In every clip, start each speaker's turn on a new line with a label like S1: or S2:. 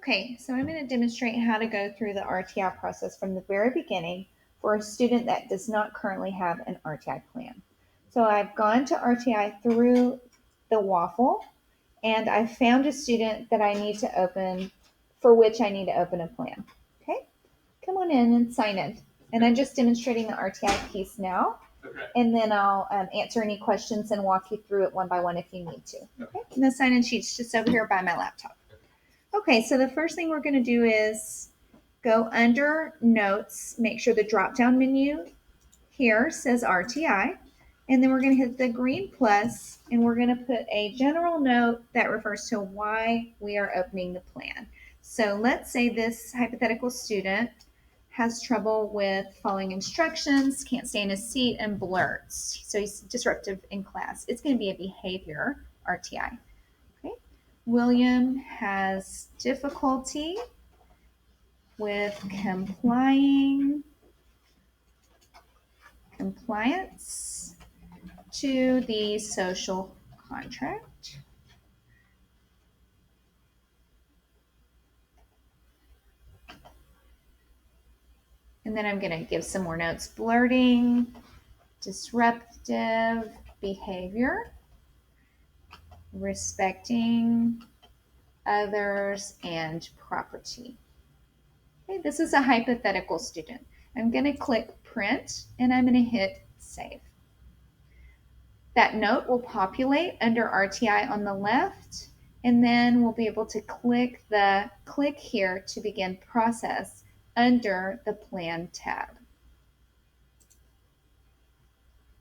S1: Okay, so I'm going to demonstrate how to go through the RTI process from the very beginning for a student that does not currently have an RTI plan. So I've gone to RTI through the waffle, and I found a student that I need to open, for which I need to open a plan. Okay, come on in and sign in. And I'm just demonstrating the RTI piece now. Okay. And then I'll answer any questions and walk you through it one by one if you need to. Okay. And the sign-in sheet's just over here by my laptop. Okay, so the first thing we're going to do is go under Notes, make sure the drop-down menu here says RTI, and then we're going to hit the green plus, and we're going to put a general note that refers to why we are opening the plan. So let's say this hypothetical student has trouble with following instructions, can't stay in his seat, and blurts. So he's disruptive in class. It's going to be a behavior RTI. Okay. William has difficulty with compliance to the social contract. And then I'm going to give some more notes. Blurting, disruptive behavior, respecting others, and property. Okay, this is a hypothetical student. I'm going to click print and I'm going to hit save. That note will populate under RTI on the left, and then we'll be able to click here to begin process under the Plan tab.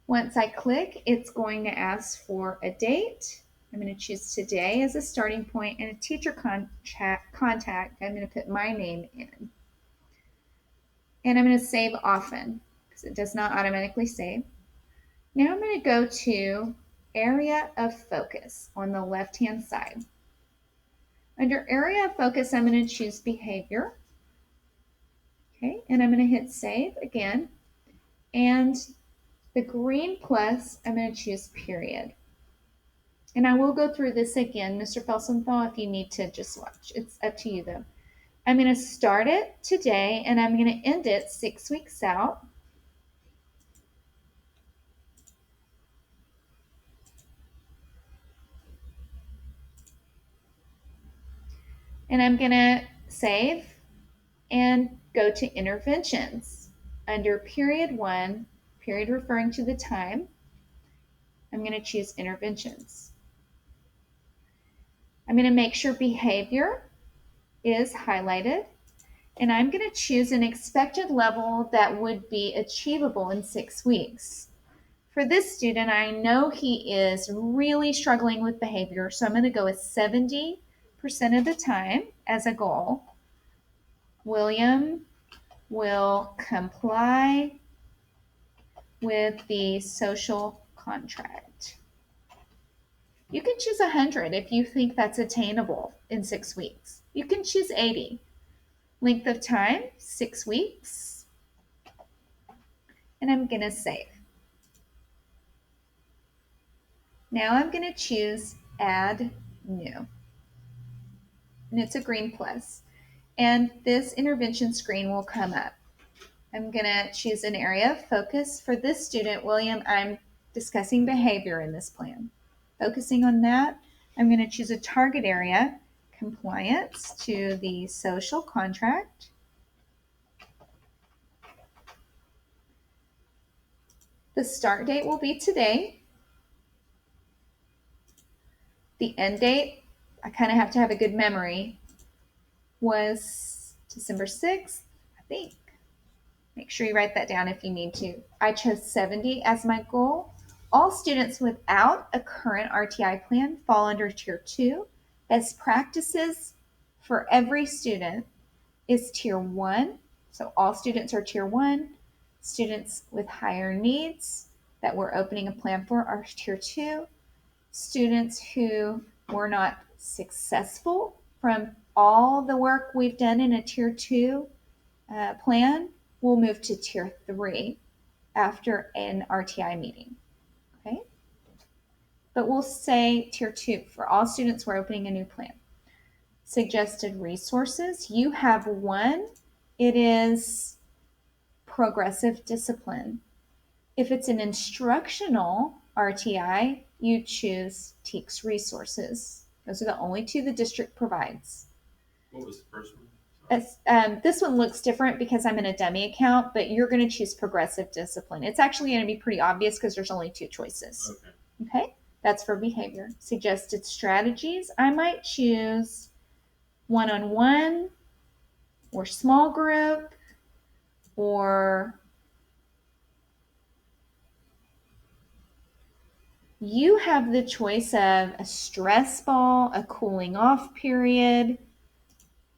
S1: Once I click, it's going to ask for a date. I'm going to choose today as a starting point, and a teacher contact. I'm going to put my name in. And I'm going to save often because it does not automatically save. Now I'm going to go to Area of Focus on the left-hand side. Under Area of Focus, I'm going to choose Behavior. Okay, and I'm going to hit Save again. And the green plus, I'm going to choose Period. And I will go through this again, Mr. Felsenthal, if you need to just watch. It's up to you, though. I'm going to start it today, and I'm going to end it 6 weeks out. And I'm going to save and go to Interventions. Under Period 1, period referring to the time, I'm going to choose Interventions. I'm going to make sure Behavior is highlighted, and I'm going to choose an expected level that would be achievable in 6 weeks. For this student, I know he is really struggling with behavior, so I'm going to go with 70% of the time as a goal. William will comply with the social contract. You can choose 100 if you think that's attainable in 6 weeks. You can choose 80. Length of time, 6 weeks. And I'm going to save. Now I'm going to choose Add New. And it's a green plus. And this intervention screen will come up. I'm going to choose an area of focus. For this student, William, I'm discussing behavior in this plan. Focusing on that, I'm going to choose a target area, compliance to the social contract. The start date will be today. The end date, I kind of have to have a good memory, was December 6th, I think. Make sure you write that down if you need to. I chose 70 as my goal. All students without a current RTI plan fall under Tier 2. Best practices for every student is Tier 1. So all students are Tier 1. Students with higher needs that we're opening a plan for are Tier 2. Students who were not successful from all the work we've done in a Tier 2 plan will move to Tier 3 after an RTI meeting. Okay? But we'll say Tier 2 for all students we're opening a new plan. suggested resources. You have one. It is progressive discipline. If it's an instructional RTI, you choose TEKS resources. Those are the only two the district provides.
S2: What was the first one?
S1: This one looks different because I'm in a dummy account, but you're going to choose progressive discipline. It's actually going to be pretty obvious because there's only two choices. Okay, that's for behavior. Suggested strategies, I might choose one-on-one or small group or you have the choice of a stress ball, a cooling off period.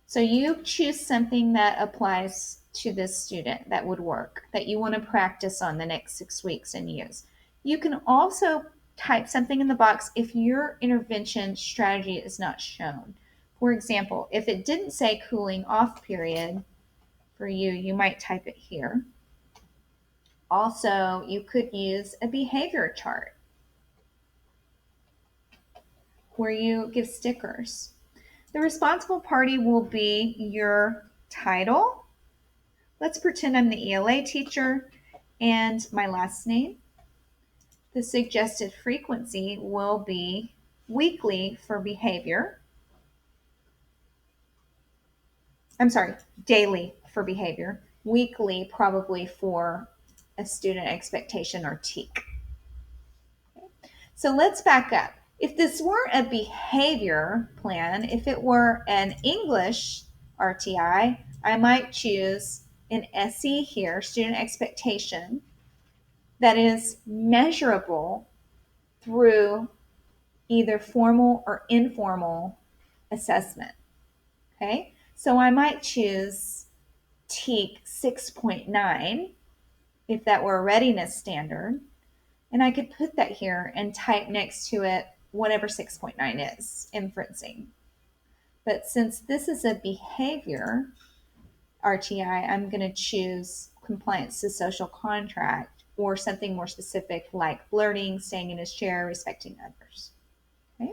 S1: So you choose something that applies to this student that would work, that you want to practice on the next 6 weeks and use. You can also type something in the box if your intervention strategy is not shown. For example, if it didn't say cooling off period for you, you might type it here. Also, you could use a behavior chart where you give stickers. The responsible party will be your title. Let's pretend I'm the ELA teacher and my last name. The suggested frequency will be weekly for behavior. I'm sorry, daily for behavior. Weekly probably for a student expectation or TEK. So let's back up. If this were a behavior plan, if it were an English RTI, I might choose an SE here, student expectation, that is measurable through either formal or informal assessment. Okay, so I might choose TEK 6.9 if that were a readiness standard. And I could put that here and type next to it whatever 6.9 is, inferencing. But since this is a behavior RTI, I'm going to choose compliance to social contract or something more specific like flirting, staying in his chair, respecting others. Okay?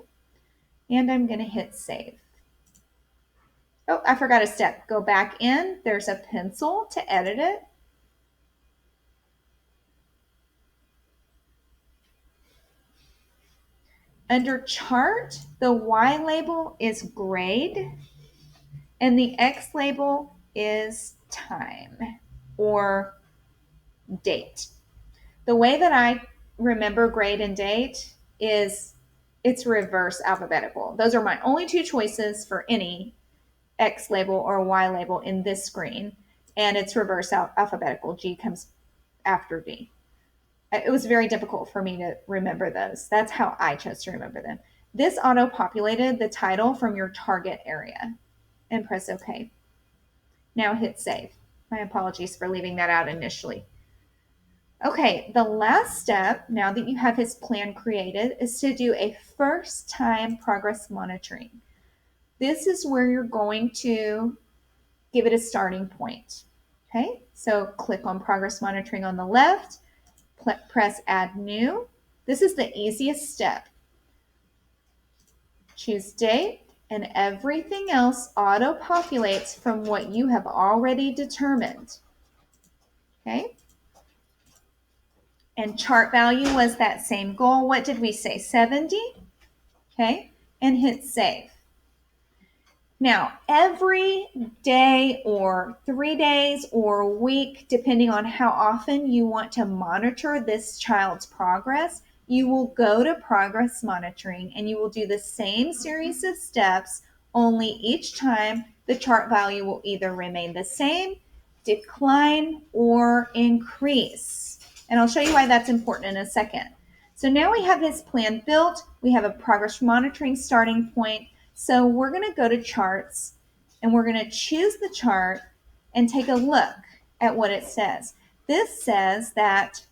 S1: And I'm going to hit save. Oh, I forgot a step. Go back in. There's a pencil to edit it. Under chart, the Y label is grade and the X label is time or date. The way that I remember grade and date is it's reverse alphabetical. Those are my only two choices for any X label or Y label in this screen, and it's reverse alphabetical. G comes after D. It was very difficult for me to remember those. That's how I chose to remember them. This auto-populated the title from your target area and press OK. Now hit save. My apologies for leaving that out initially. Okay, the last step, now that you have his plan created, is to do a first time progress monitoring. This is where you're going to give it a starting point. Okay, so click on progress monitoring on the left, press add new. This is the easiest step. Choose date, and everything else auto-populates from what you have already determined. Okay, and chart value was that same goal. What did we say, 70? Okay, and hit save. Now, every day or 3 days or a week, depending on how often you want to monitor this child's progress, you will go to progress monitoring and you will do the same series of steps, only each time the chart value will either remain the same, decline, or increase. And I'll show you why that's important in a second. So now we have his plan built. We have a progress monitoring starting point. So we're going to go to charts and we're going to choose the chart and take a look at what it says. This says that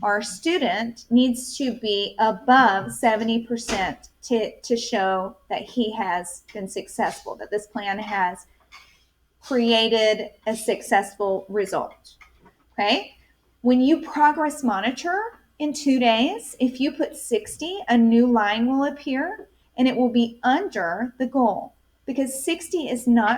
S1: our student needs to be above 70% to show that he has been successful, that this plan has created a successful result. Okay? When you progress monitor in 2 days, if you put 60, a new line will appear and it will be under the goal. because 60 is not